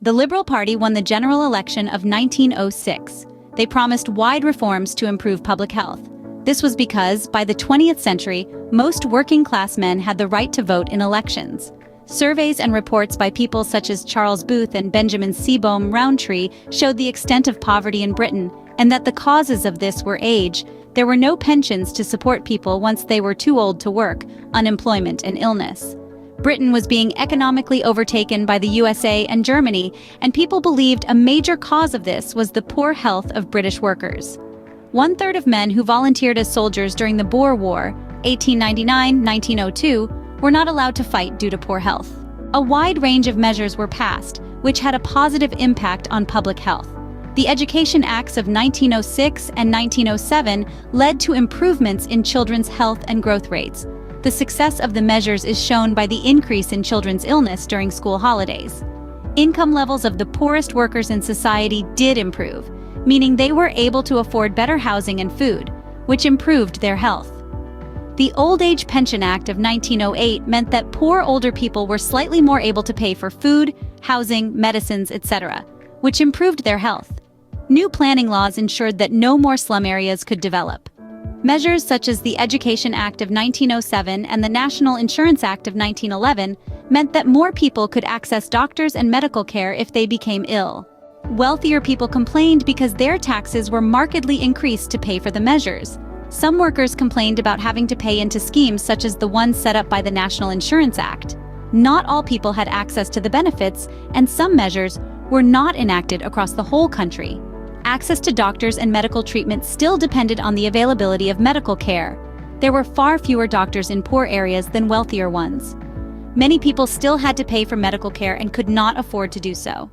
The Liberal Party won the general election of 1906. They promised wide reforms to improve public health. This was because, by the 20th century, most working-class men had the right to vote in elections. Surveys and reports by people such as Charles Booth and Benjamin Seabohm Rowntree showed the extent of poverty in Britain, and that the causes of this were age. There were no pensions to support people once they were too old to work, unemployment and illness. Britain was being economically overtaken by the USA and Germany, and people believed a major cause of this was the poor health of British workers. One-third of men who volunteered as soldiers during the Boer War, 1899-1902, were not allowed to fight due to poor health. A wide range of measures were passed, which had a positive impact on public health. The Education Acts of 1906 and 1907 led to improvements in children's health and growth rates. The success of the measures is shown by the increase in children's illness during school holidays. Income levels of the poorest workers in society did improve, meaning they were able to afford better housing and food, which improved their health. The Old Age Pension Act of 1908 meant that poor older people were slightly more able to pay for food, housing, medicines, etc., which improved their health. New planning laws ensured that no more slum areas could develop. Measures such as the Education Act of 1907 and the National Insurance Act of 1911 meant that more people could access doctors and medical care if they became ill. Wealthier people complained because their taxes were markedly increased to pay for the measures. Some workers complained about having to pay into schemes such as the ones set up by the National Insurance Act. Not all people had access to the benefits, and some measures were not enacted across the whole country. Access to doctors and medical treatment still depended on the availability of medical care. There were far fewer doctors in poor areas than wealthier ones. Many people still had to pay for medical care and could not afford to do so.